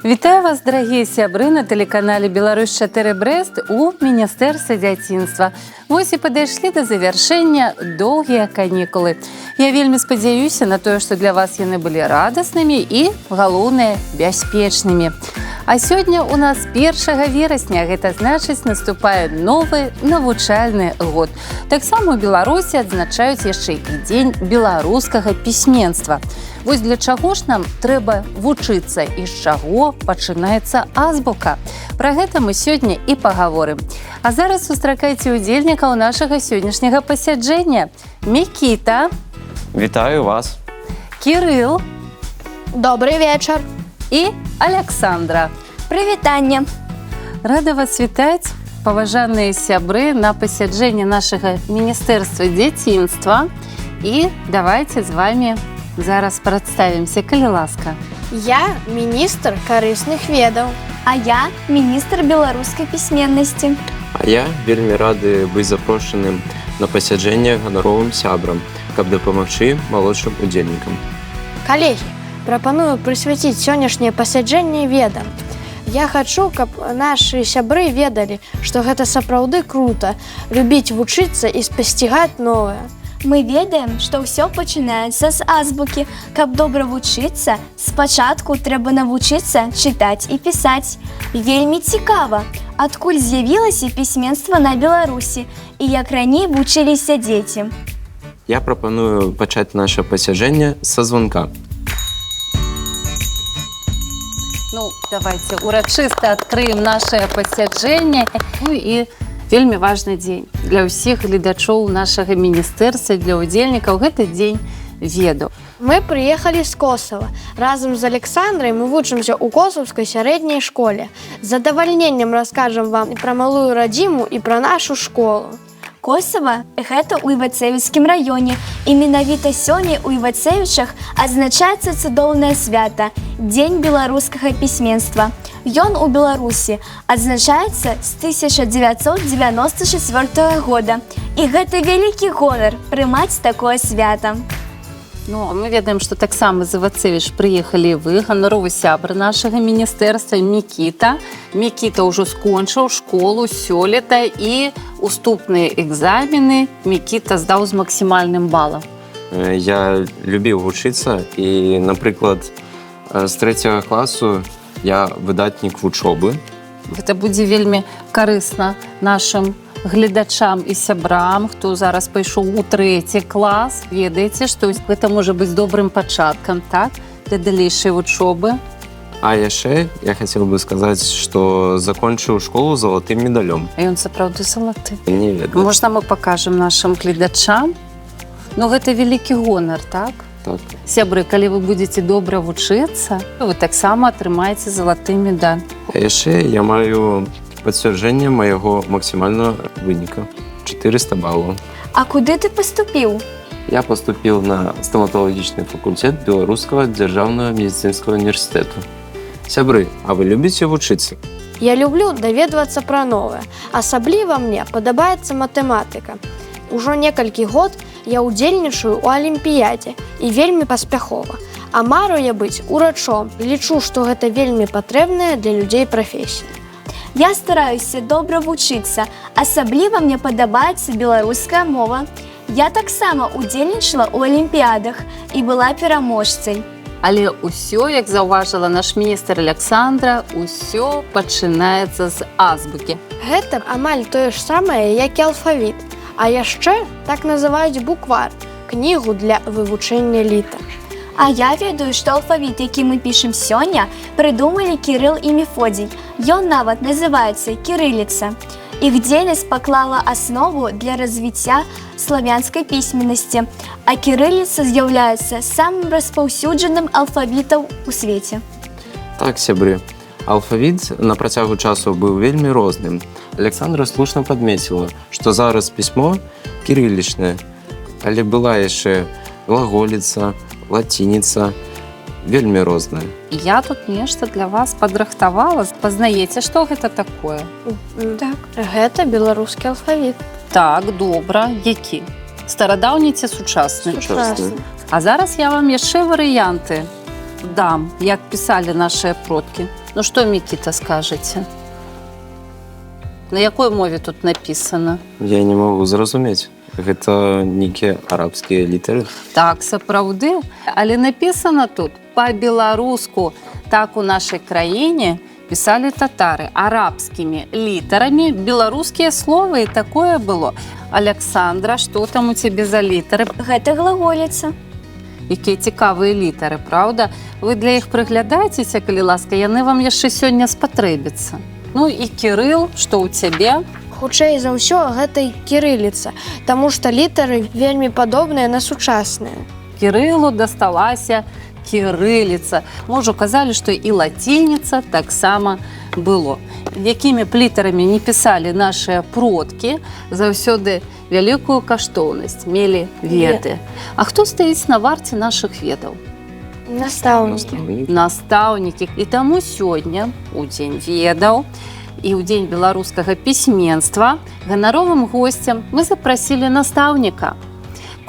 Вітаю вас, дорогие сябры, на телеканале «Беларусь-4 Брест» у Міністэрства дзяцінства. Вось і падышлі да завяршэння доўгія канікулы. Я вельмі спадзяюся на тое, што для вас яны былі радаснымі і, галоўнае, бяспечнымі. А сёння у нас 1 верасня, гэта значыць, наступае новы навучальны год. Таксама ў Беларусі адзначаюць яшчэ і дзень беларускага пісьменства. Вось для чаго ж нам трэба вучыцца і з чаго пачынаецца азбука. Пра гэта мы сёння і пагаворым. А зараз сустракайце удзельнікаў нашага сённяшняга пасяджэння. Мікіта. Вітаю вас. Кірыл. Добрый вечар. І Аляксандра. Прывітанне. Рада вас вітаць, паважаныя сябры, на пасяджэнне нашага Міністэрства дзяцінства. І давайте з вами зараз прадставімся, калі ласка. Я міністр карысных ведаў. А я міністр беларускай пісьменнасці. А я вельмі рады быць запрошаным на пасяджэнне ганаровым сябрам, каб дапамагчы малодшым удзельнікам. Калегі, прапаную прысвяціць сённяшняе пасяджэнне ведам. Я хачу, каб нашы сябры ведалі, што гэта сапраўды крута, любіць вучыцца і спасцігаць новае. Мы ведаем, што ўсё пачынаецца з азбукі. Каб добра вучыцца, спачатку трэба навучыцца чытаць і пісаць. Вельмі цікава, адкуль з'явілася пісьменства на Беларусі і як раней вучыліся дзеці. Я прапаную пачаць наша пасяджэнне са званка. Ну, давайте урачыста адкрыем нашае пасяджэнне. Ну і вельмі важны дзень для ўсіх гледачоў нашага міністэрства, для удзельнікаў. Гэта дзень ведаў. Мы прыехалі з Косава. Разам з Александрай мы вучымся ў косаўскай сярэдняй школе. З задавальненнем раскажам вам і пра малую радзіму, і пра нашу школу. Косава – гэта ў Івацевіцкім раёне. І менавіта сёння ў Івацевічах адзначаецца цудоўнае свята – Дзень беларускага пісьменства. Ён у Беларусі адзначаецца з 1994 года. І гэта вялікі гонар прымаць такое свята. Ну, мы ведаем, што таксама з Івацевіч прыехалі вы, ганаровы сябр нашага міністэрства Мікіта. Мікіта ўжо скончыў школу сёлета і уступныя экзамены Мікіта здаў з максімальным балам. Я любіў вучыцца і, напрыклад, з 3 класу я выдатнік вучобы. Гэта будзе вельмі карысна нашым гледачам і сябрам, хто зараз пайшоў у 3 клас. Ведаеце, што гэта можа быць добрым пачаткам, так, для далейшай вучобы. А яшчэ я хацеў бы сказаць, што закончыў школу залатым медалём. А ён сапраўды залаты. Не ведаю. Можна мы пакажам нашым гледачам. Ну, гэта вялікі гонар, так? Так. Сябры, калі вы будзеце добра вучыцца, вы таксама атрымаеце залаты медаль. А яшчэ я маю пацвярджэнне майго максімальнага выніка. 400 балаў. А куды ты паступіў? Я паступіў на стаматалагічны факультэт Беларускага дзяржаўнага медыцынскага універсітэту. Сябры, а вы любіце вучыцца? Я люблю даведвацца пра новае. Асабліва мне падабаецца матэматыка. Ужо некалькі год я ўдзельнічаю ў алімпіядзе і вельмі паспяхова. А мару я быць урачом. Лічу, што гэта вельмі патрэбная для людзей прафесія. Я стараюся добра вучыцца. Асабліва мне падабаецца беларуская мова. Я таксама ўдзельнічала ў алімпіядах і была пераможцай. Але ўсё, як заўважыла наш міністр Аляксандра, ўсё пачынаецца з азбукі. Гэта амаль тое ж самае, як і алфавіт. А яшчэ так называюць буквар, кнігу для вывучэння літар. А я ведаю, што алфавіт, які мы пішам сёння, прыдумалі Кірыл і Мефодій. Ён нават называецца кірыліца. Іх дзейнасць паклала аснову для развіцця славянскай пісьменнасці, а кірыліца з'яўляецца самым распаўсюджаным алфавітам у свеце. Так, сябры, алфавіт на працягу часу быў вельмі розным. Александра слушна падмеціла, што зараз пісьмо кірылічнае, але была яшчэ глаголіца, лацініца, вельмі розная. Я тут нешта для вас падрыхтавала. Пазнаеце, што гэта такое? Так, гэта беларускі алфавіт. Так, добра. Які? Старадаўні ці сучасны? Сучасны. А зараз я вам яшчэ варыянты дам, як пісалі нашыя продкі. Ну что, Микита, скажете? На якой мове тут написано? Я не могу зразумець. Гэта нейкія арабскія літары. Так, сапраўды, але написано тут по-беларуску. Так у нашей краіне писали татары арабскими литерами, белорусские слова, и такое было. Александра, что там у тебе за литеры? Гэта глаголіца. Якія цікавыя літары, правда? Вы для іх прыглядаецеся, калі ласка, яны вам яшчэ сёння спатрэбяцца. Ну і Кірыл, што ў цябе? Хутчэй за ўсё, гэта і кірыліца, таму што літары вельмі падобныя на сучасныя. Кірылу дасталася кірыліца. Мы ўжо казалі, што і лацініца таксама было. Якімі б літарамі не пісалі нашыя продкі, заўсёды вялікую каштоўнасць мелі веды. А хто стаіць на варце нашых ведаў? Настаўнікі. Настаўнікі. І таму сёння, у дзень ведаў і ў дзень беларускага пісьменства, ганаровым госцям мы запрасілі настаўніка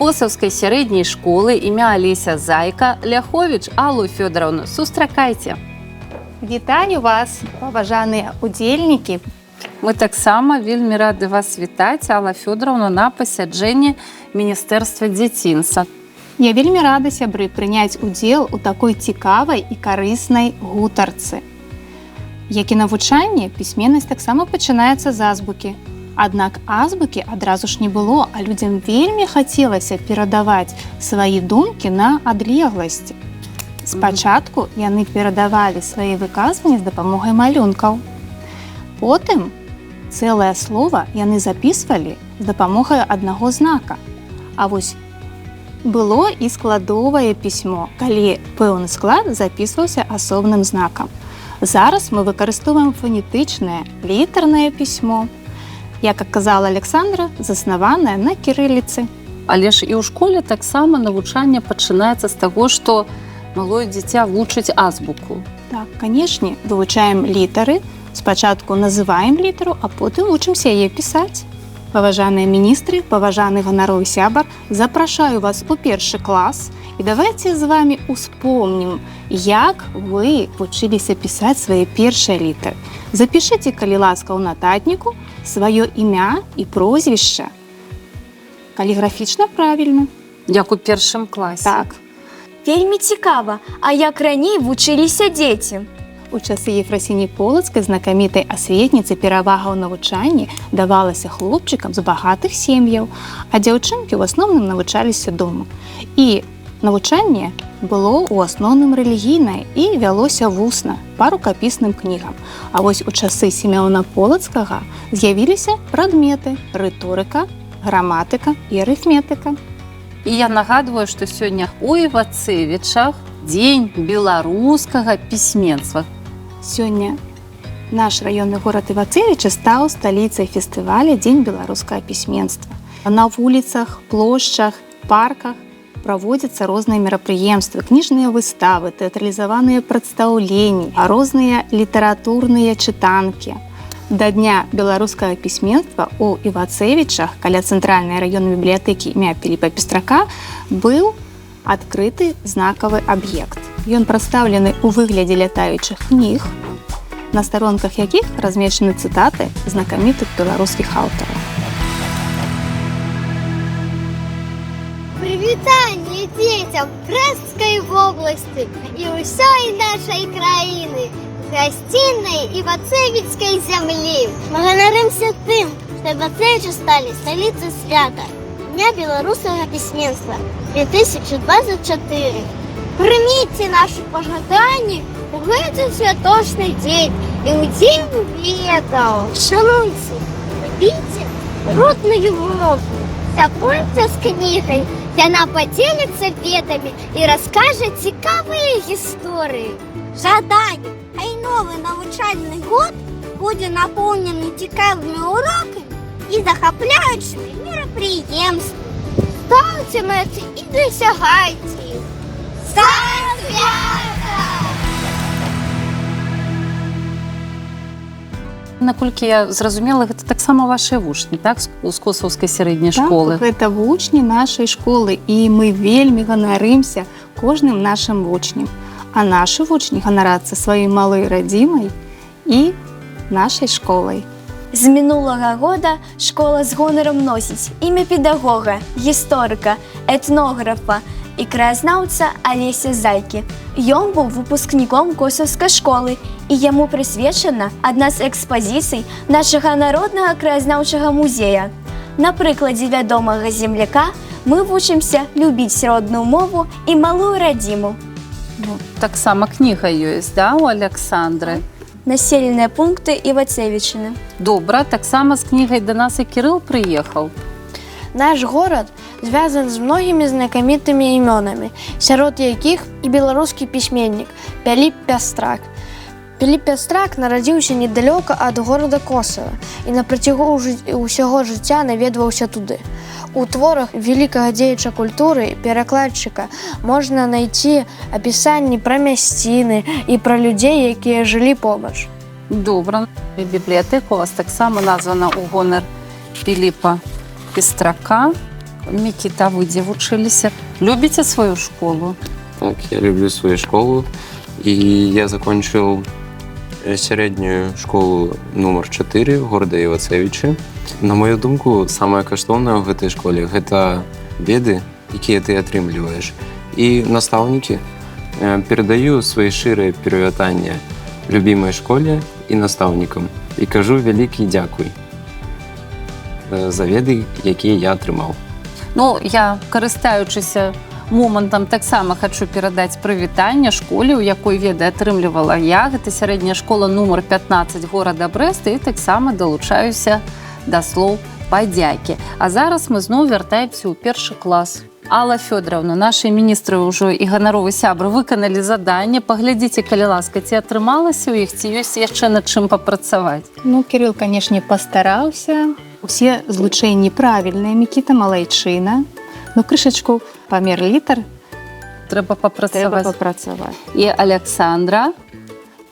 Косаўскай сярэдняй школы імя Алеся Зайка Ляховіч Аллу Фёдоровну. Сустракайце. Вітаю вас, паважаныя удзельнікі. Мы таксама вельмі рады вас вітаць, Алла Фёдоровна, на пасяджэнні Міністэрства дзяцінства. Я вельмі рада, сябры, прыняць удзел у такой цікавай і карыснай гутарцы. Як і навучанне, пісьменнасць таксама пачынаецца з азбукі. Аднак азбукі адразу ж не было, а людзям вельмі хацелася перадаваць свае думкі на адлегласці. Спачатку яны перадавалі свае выказванні з дапамогай малюнкаў. Потым цэлае слова яны запісвалі з дапамогай аднаго знака. А вось было і складовае пісьмо, калі пэўны склад запісваўся асобным знакам. Зараз мы выкарыстоўваем фонетычнае літарнае пісьмо, як казала Александра, заснаванае на кірыліцы. Але ж і ў школе таксама навучанне пачынаецца з таго, што малое дзіця вучыць азбуку. Так, канешне, вывучаем літары, спачатку называем літару, а потым вучымся яе пісаць. Паважаныя міністры, паважаны ганаровы сябар, запрашаю вас у першы клас і давайце з вамі успомнім, як вы вучыліся пісаць свае першыя літары. Запішыце, калі ласка, ў нататніку сваё імя і прозвішча. Каліграфічна правільна. Як у першым класе. Так. Вельмі цікава, а як раней вучыліся дзеці? У часы Ефрасіні Полацкай, знакамітай асветніцы, перавага ў навучанні давалася хлопчыкам з багатых сем'яў, а дзяўчынкі ў асноўным навучаліся дома. І навучанне было ў асноўным рэлігійнае і вялося вусна па рукапісным кнігам. А вось у часы Сімеона Полацкага з'явіліся прадметы рыторыка, граматыка і арыфметыка. І я нагадваю, што сёння у Івацевічах дзень беларускага пісьменства. Сёння наш раённы горад Івацевічы стаў сталіцай фестываля «Дзень беларускага пісьменства». На вуліцах, плошчах, парках праводзяцца розныя мерапрыемствы, кніжныя выставы, тэатралізаваныя прадстаўленні, розныя літаратурныя чытанкі. Да дня беларускага пісьменства у Івацевічах каля цэнтральнай раённай бібліятэкі імя Піліпа Пестрака быў адкрыты знакавы аб'ект. Ён прадстаўлены ў выглядзе лятаючых кніг, на старонках якіх размешчаны цытаты знакамітых беларускіх аўтараў. Прывітанне дзецям Брэсцкай вобласці і ўсёй нашай краіны, гасціннай Івацевічскай зямлі. Мы ганарымся тым, што Івацевічы сталі сталіцай свята Дня беларускага пісьменства 2024. Прыміце нашы пажаданні ў гэты святочны дзень і ў дзень ведаў. Шануйце, любіце родную мову, сябруйце з кнігай, яна падзеліцца ведамі і раскажа цікавыя гісторыі. Жаданне, хай новы навучальны год будзе напоўнены цікавымі урокамі і захапляючымі мерапрыемствамі. Ставце мэты і дасягайце іх. Са святам! Наколькі я зразумела, гэта таксама вашыя вучні, так, з Косаўскай сярэдняй школы? Так, гэта вучні нашай школы, і мы вельмі ганарымся кожным нашым вучнем. А нашы вучні ганарацца сваёй малой радзімай і нашай школай. З мінулага года школа з гонарам носіць імя педагога, гісторыка, этнографа і краязнаўца Алеся Зайкі. Ён быў выпускніком косаўскай школы, і яму прысвечана адна з экспазіцый нашага народнага краязнаўчага музея. На прыкладзе вядомага земляка мы вучымся любіць родную мову і малую радзіму. Ну, таксама кніга ёсць, да, у Александры? Населеныя пункты Івацевічыны. Добра, таксама з кнігай да нас і Кірыл прыехаў. Наш горад звязан з многімі знакамітымі імёнамі, сярод якіх і беларускі пісьменнік Пяліп Пястрак. Пяліп Пястрак нарадзіўся недалёка ад горада Косава і на працягу ўсяго жыцця наведваўся туды. У творах вялікага дзеяча культуры, перакладчыка, можна знайсці апісанні пра мясціны і пра людзей, якія жылі побач. Добра. Бібліятэка у вас таксама названа ў гонар Піліпа Пестрака. Мікіта, вы дзе вучыліся? Любіце сваю школу? Так, я люблю свою школу, и я закончил среднюю школу номер 4 города Івацевічы. На мою думку, самае каштоўнае ў гэтай школе – гэта веды, якія ты атрымліваеш. І настаўнікі. Перадаю свае шчырыя прывітанні любімай школе і настаўнікам. І кажу вялікі дзякуй за веды, якія я атрымаў. Ну, я, карыстаючыся момантам, таксама хачу перадаць прывітанне школе, у якой веды атрымлівала я. Гэта сярэдняя школа нумар 15 горада Брэста, і таксама далучаюся да слоў падзякі. А зараз мы зноў вяртаемся ў першы клас. Алла Фёдоровна, нашы міністры ўжо і ганаровы сябры выканалі заданне. Паглядзіце, калі ласка, ці атрымалася ў іх, ці ёсць яшчэ над чым папрацаваць? Ну, Кірыл, канешне, пастараўся. Усе злучэнні правільныя, Мікіта малайчына. Ну, крышачку памер літар. Трэба папрацаваць. І Александра.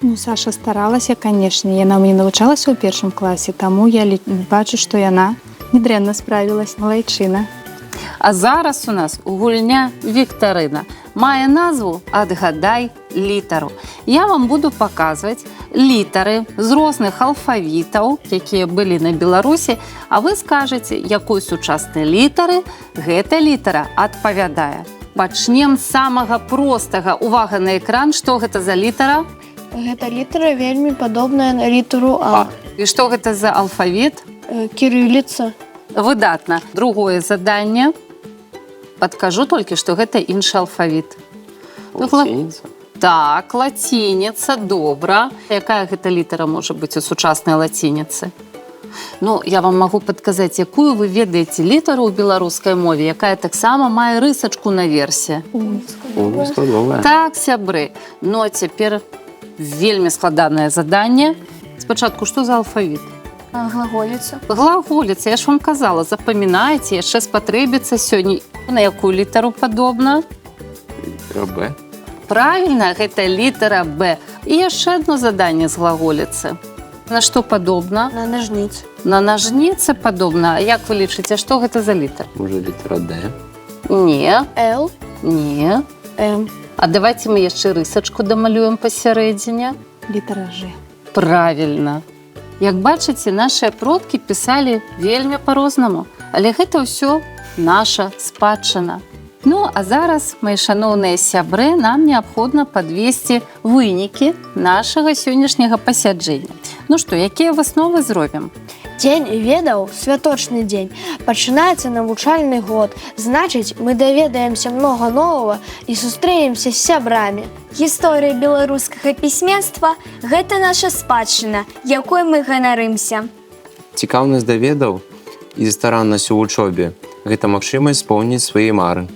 Ну, Саша старалася, канешне. Яна мне навучалася ў першым класе, таму я бачу, што яна недрэнна справілась, малайчына. А зараз у нас гульня віктарына. Мае назву «Адгадай літару». Я вам буду паказваць літары з розных алфавітаў, якія былі на Беларусі, а вы скажаце, якой сучаснай літары гэта літара адпавядае. Пачнем з самага простага. Увага на экран. Што гэта за літара? Гэта літара вельмі падобная на літару А. І што гэта за алфавіт? Кірыліца. Выдатна. Другое заданне. Падкажу толькі, што гэта іншы алфавіт. Лацініца? Так, лацініца, добра. Якая гэта літара можа быць у сучаснай лацініцы? Ну, я вам магу падказаць, якую вы ведаеце літару ў беларускай мове, якая таксама мае рысачку наверсе. Складовая. Так, сябры. Ну, а цяпер вельмі складанае заданне. Спачатку, што за алфавіт? Глаголіцу. Глаголіца, я ж вам казала, запамінайце, яшчэ спатрэбіцца сёння. На якую літару падобна? Літара Б. Правільна, гэта літара Б. І яшчэ адно заданне з глаголіцы. На што падобна? На нажніц. На нажніцы падобна. А як вы лічыце, што гэта за літар? Може, літара Д? Не, Л. не. М. А давайте мы яшчэ рысачку дамалюем пасярэдзіне. Літара Ж. Правільна. Як бачыце, нашыя продкі пісалі вельмі па-рознаму, але гэта ўсё наша спадчына. Ну, а зараз, мои шановныя сябры, нам неабходна падвесці вынікі нашага сённяшняга пасяджэння. Ну што, якія высновы зробім? Дзень ведаў, святочны дзень, пачынаецца навучальны год. Значыць, мы даведаемся многа новага і сустрэнемся з сябрамі. Гісторыя беларускага пісьменства – гэта наша спадчына, якой мы ганарымся. Цікаўнасць да ведаў і стараннасць у вучобе – гэта магчымасць споўніць свае мары.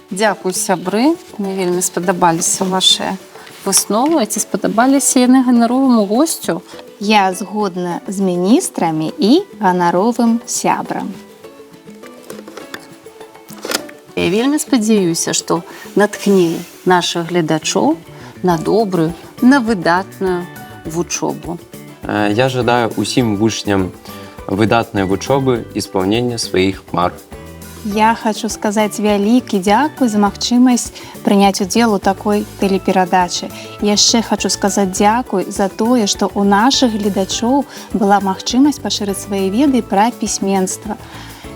Дзякуй, сябры. Мне вельмі спадабаліся вашыя высновы. Ці спадабаліся яны ганароваму госцю? Я згодна з міністрамі і ганаровым сябрам. Я вельмі спадзяюся, што натхнілі нашых гледачоў на добрую, на выдатную вучобу. Я жадаю усім вучням выдатнай вучобы і спаўнення сваіх мар. Я хочу сказаць вялікі дзякуй за магчымасць прыняць удзел у такой тэлеперадачы. Яшчэ хочу сказаць дзякуй за тое, што ў нашых гледачоў была магчымасць пашырыць свае веды пра пісьменства.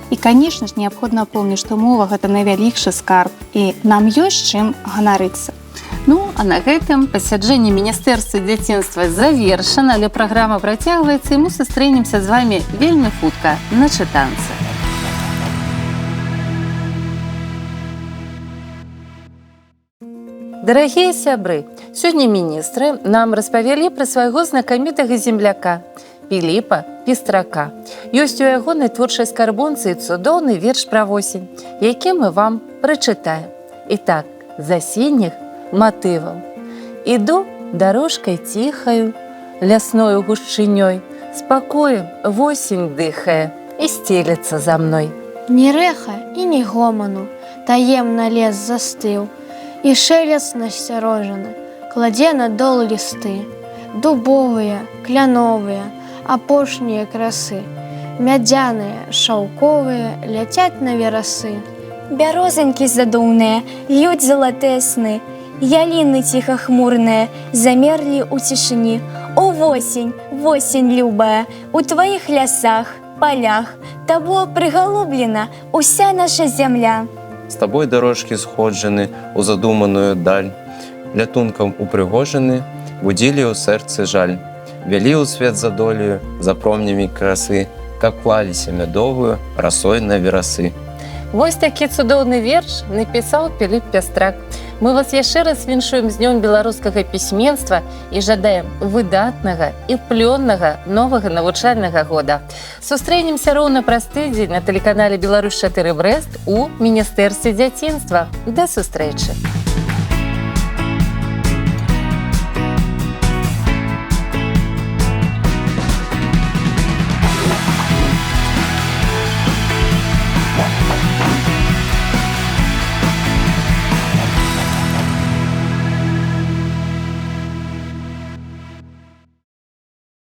І, канешне ж, неабходна помніць, што мова гэта найвялікшы скарб, і нам ёсць чым ганарыцца. Ну, а на гэтым пасяджэнне Міністэрства дзяцінства завершана, але праграма працягваецца, і мы сустрэнемся з вамі вельмі хутка на чытанцы. Дарагія сябры, сёння міністры нам распавялі пра свайго знакамітага земляка Піліпа Пестрака. Ёсць у ягонай творчай скарбонцы цудоўны верш пра восень, які мы вам прачытаем. І так, з асенніх матываў. Іду дорожкой ціхаю, лясною гушчынёй, спакоем восень дыхае і стелецца за мной. Ні рэха і ні гоману, таемна лес застыў, і шелест насцярожаны кладзе на дол лісты, дубовыя, кляновыя, апошнія красы, мядзяныя, шаўковыя ляцяць на верасы. Бярозанькі задумныя, льюць залатыя сны, яліны ціха-хмурныя замерлі ў цішыні. О, восень, восень любая, у тваіх лясах, палях, табо прыгалублена уся наша зямля. З табой дорожкі сходжаны ў задуманую даль, лятункам упрыгожаны, будзілі ў сэрцы жаль, вялі ў свет за долею, за промнямі красы, каб клаліся мядовую расой на верасы. Вось такі цудоўны верш напісаў Піліп Пестрак. Мы вас яшчэ раз віншуем з днём беларускага пісьменства і жадаем выдатнага і плённага новага навучальнага года. Сустрэнемся роўна праз тыдзень на тэлеканале Беларусь 4 Брэст у Міністэрстве дзяцінства. Да сустрэчы!